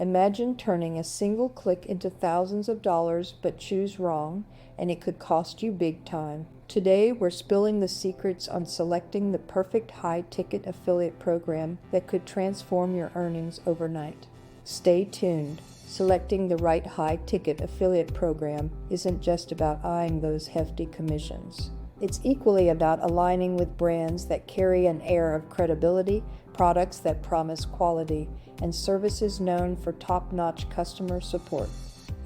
Imagine turning a single click into thousands of dollars, but choose wrong, and it could cost you big time. Today, we're spilling the secrets on selecting the perfect high-ticket affiliate program that could transform your earnings overnight. Stay tuned. Selecting the right high-ticket affiliate program isn't just about eyeing those hefty commissions. It's equally about aligning with brands that carry an air of credibility, products that promise quality, and services known for top-notch customer support.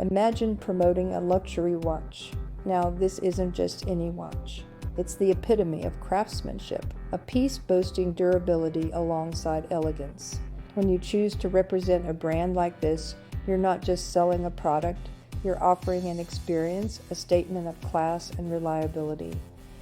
Imagine promoting a luxury watch. Now, this isn't just any watch. It's the epitome of craftsmanship, a piece boasting durability alongside elegance. When you choose to represent a brand like this, you're not just selling a product, you're offering an experience, a statement of class and reliability.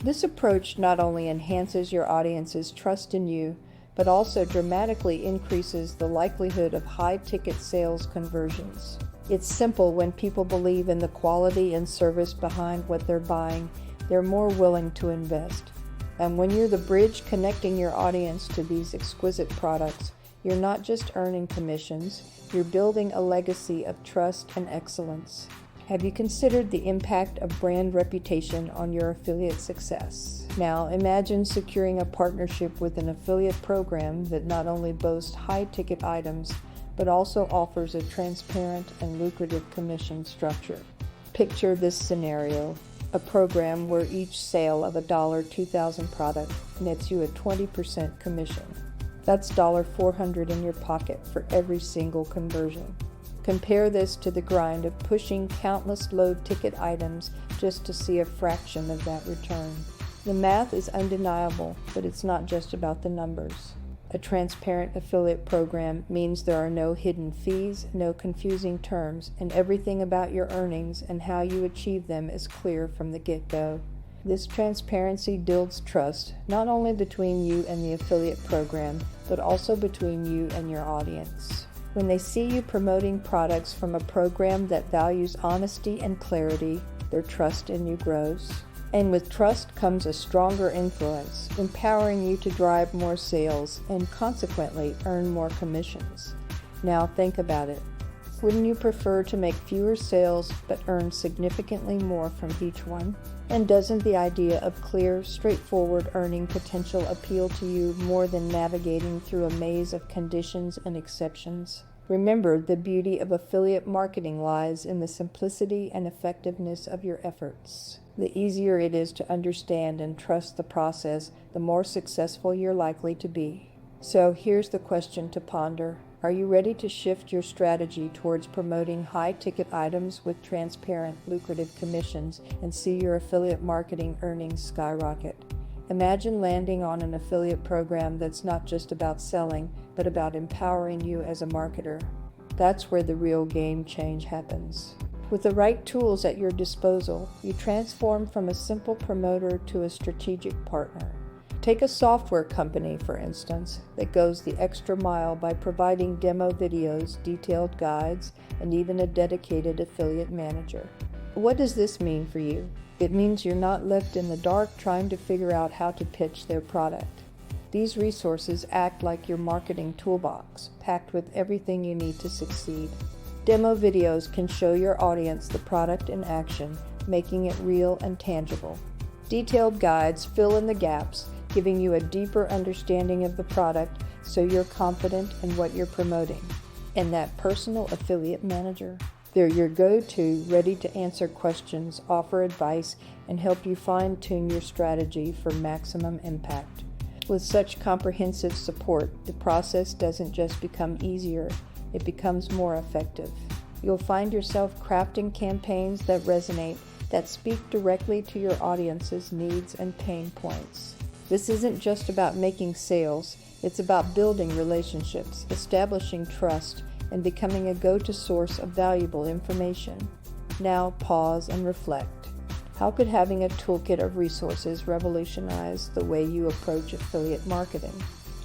This approach not only enhances your audience's trust in you, but also dramatically increases the likelihood of high-ticket sales conversions. It's simple: when people believe in the quality and service behind what they're buying, they're more willing to invest. And when you're the bridge connecting your audience to these exquisite products, you're not just earning commissions, you're building a legacy of trust and excellence. Have you considered the impact of brand reputation on your affiliate success? Now, imagine securing a partnership with an affiliate program that not only boasts high-ticket items, but also offers a transparent and lucrative commission structure. Picture this scenario: a program where each sale of a $2,000 product nets you a 20% commission. That's $400 in your pocket for every single conversion. Compare this to the grind of pushing countless low-ticket items just to see a fraction of that return. The math is undeniable, but it's not just about the numbers. A transparent affiliate program means there are no hidden fees, no confusing terms, and everything about your earnings and how you achieve them is clear from the get-go. This transparency builds trust, not only between you and the affiliate program, but also between you and your audience. When they see you promoting products from a program that values honesty and clarity, their trust in you grows. And with trust comes a stronger influence, empowering you to drive more sales and consequently earn more commissions. Now think about it. Wouldn't you prefer to make fewer sales but earn significantly more from each one? And doesn't the idea of clear, straightforward earning potential appeal to you more than navigating through a maze of conditions and exceptions? Remember, the beauty of affiliate marketing lies in the simplicity and effectiveness of your efforts. The easier it is to understand and trust the process, the more successful you're likely to be. So here's the question to ponder. Are you ready to shift your strategy towards promoting high-ticket items with transparent, lucrative commissions and see your affiliate marketing earnings skyrocket? Imagine landing on an affiliate program that's not just about selling, but about empowering you as a marketer. That's where the real game change happens. With the right tools at your disposal, you transform from a simple promoter to a strategic partner. Take a software company, for instance, that goes the extra mile by providing demo videos, detailed guides, and even a dedicated affiliate manager. What does this mean for you? It means you're not left in the dark trying to figure out how to pitch their product. These resources act like your marketing toolbox, packed with everything you need to succeed. Demo videos can show your audience the product in action, making it real and tangible. Detailed guides fill in the gaps, giving you a deeper understanding of the product so you're confident in what you're promoting. And that personal affiliate manager, they're your go-to, ready to answer questions, offer advice, and help you fine-tune your strategy for maximum impact. With such comprehensive support, the process doesn't just become easier, it becomes more effective. You'll find yourself crafting campaigns that resonate, that speak directly to your audience's needs and pain points. This isn't just about making sales, it's about building relationships, establishing trust, and becoming a go-to source of valuable information. Now pause and reflect. How could having a toolkit of resources revolutionize the way you approach affiliate marketing?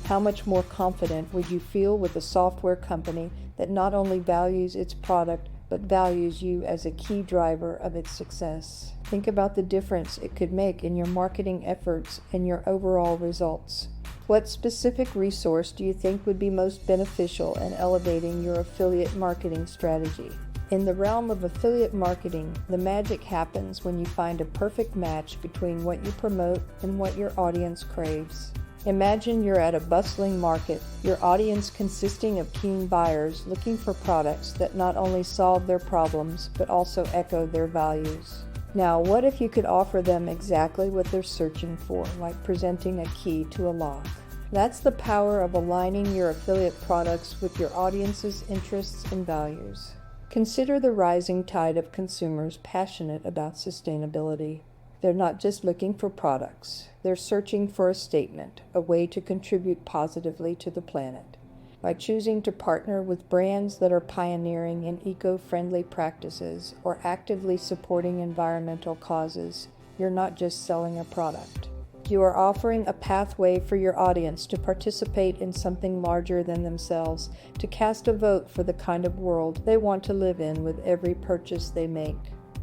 How much more confident would you feel with a software company that not only values its product, but values you as a key driver of its success? Think about the difference it could make in your marketing efforts and your overall results. What specific resource do you think would be most beneficial in elevating your affiliate marketing strategy? In the realm of affiliate marketing, the magic happens when you find a perfect match between what you promote and what your audience craves. Imagine you're at a bustling market, your audience consisting of keen buyers looking for products that not only solve their problems but also echo their values. Now, what if you could offer them exactly what they're searching for, like presenting a key to a lock? That's the power of aligning your affiliate products with your audience's interests and values. Consider the rising tide of consumers passionate about sustainability. They're not just looking for products. They're searching for a statement, a way to contribute positively to the planet. By choosing to partner with brands that are pioneering in eco-friendly practices or actively supporting environmental causes, you're not just selling a product. You are offering a pathway for your audience to participate in something larger than themselves, to cast a vote for the kind of world they want to live in with every purchase they make.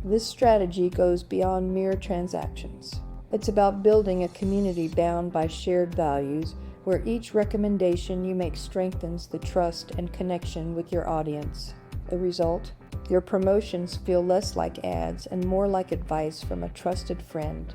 This strategy goes beyond mere transactions. It's about building a community bound by shared values, where each recommendation you make strengthens the trust and connection with your audience. The result? Your promotions feel less like ads and more like advice from a trusted friend.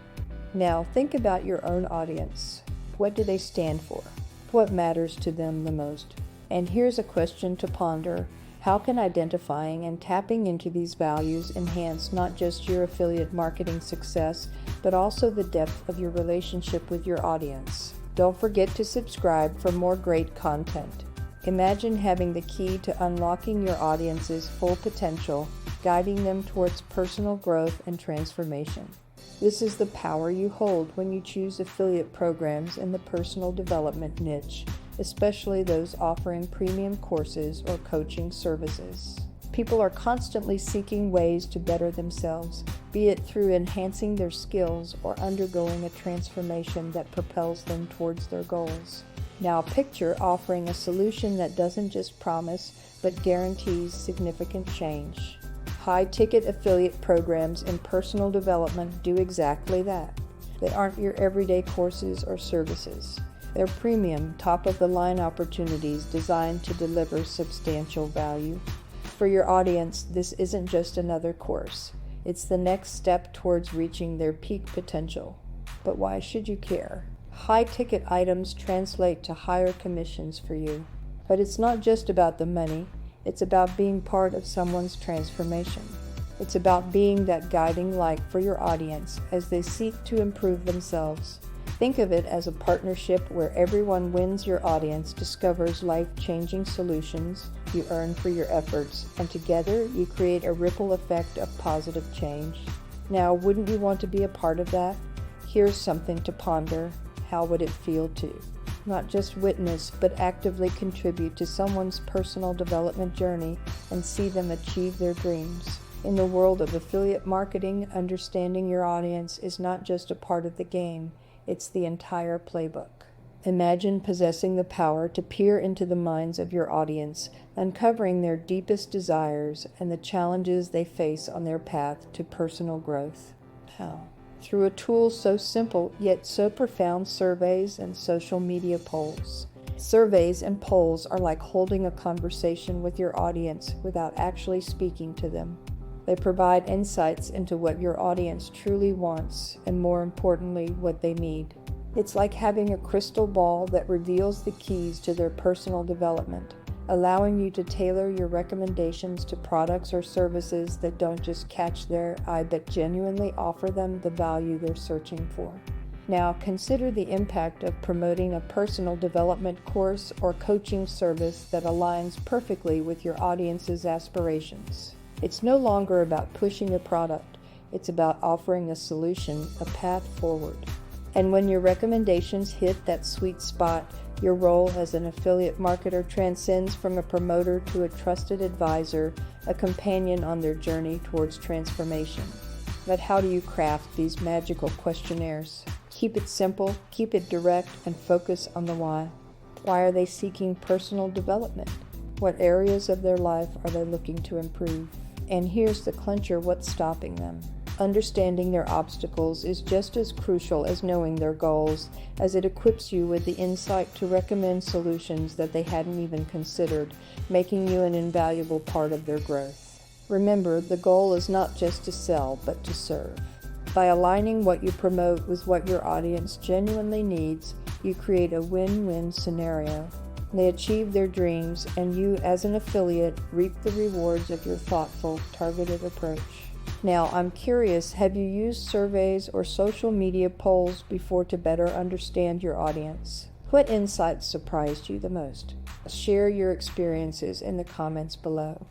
Now, think about your own audience. What do they stand for? What matters to them the most? And here's a question to ponder. How can identifying and tapping into these values enhance not just your affiliate marketing success, but also the depth of your relationship with your audience? Don't forget to subscribe for more great content. Imagine having the key to unlocking your audience's full potential, guiding them towards personal growth and transformation. This is the power you hold when you choose affiliate programs in the personal development niche, especially those offering premium courses or coaching services. People are constantly seeking ways to better themselves, be it through enhancing their skills or undergoing a transformation that propels them towards their goals. Now picture offering a solution that doesn't just promise, but guarantees significant change. High-ticket affiliate programs in personal development do exactly that. They aren't your everyday courses or services. They're premium, top-of-the-line opportunities designed to deliver substantial value. For your audience, this isn't just another course. It's the next step towards reaching their peak potential. But why should you care? High-ticket items translate to higher commissions for you. But it's not just about the money. It's about being part of someone's transformation. It's about being that guiding light for your audience as they seek to improve themselves. Think of it as a partnership where everyone wins. Your audience discovers life-changing solutions you earn for your efforts, and together you create a ripple effect of positive change. Now, wouldn't you want to be a part of that? Here's something to ponder. How would it feel to not just witness, but actively contribute to someone's personal development journey and see them achieve their dreams? In the world of affiliate marketing, understanding your audience is not just a part of the game, it's the entire playbook. Imagine possessing the power to peer into the minds of your audience, uncovering their deepest desires and the challenges they face on their path to personal growth. How? Through a tool so simple yet so profound: surveys and social media polls. Surveys and polls are like holding a conversation with your audience without actually speaking to them. They provide insights into what your audience truly wants and, more importantly, what they need. It's like having a crystal ball that reveals the keys to their personal development, allowing you to tailor your recommendations to products or services that don't just catch their eye but genuinely offer them the value they're searching for. Now, consider the impact of promoting a personal development course or coaching service that aligns perfectly with your audience's aspirations. It's no longer about pushing a product, it's about offering a solution, a path forward. And when your recommendations hit that sweet spot, your role as an affiliate marketer transcends from a promoter to a trusted advisor, a companion on their journey towards transformation. But how do you craft these magical questionnaires? Keep it simple, keep it direct, and focus on the why. Why are they seeking personal development? What areas of their life are they looking to improve? And here's the clincher: what's stopping them? Understanding their obstacles is just as crucial as knowing their goals, as it equips you with the insight to recommend solutions that they hadn't even considered, making you an invaluable part of their growth. Remember, the goal is not just to sell, but to serve. By aligning what you promote with what your audience genuinely needs, you create a win-win scenario. They achieve their dreams, and you, as an affiliate, reap the rewards of your thoughtful, targeted approach. Now, I'm curious, have you used surveys or social media polls before to better understand your audience? What insights surprised you the most? Share your experiences in the comments below.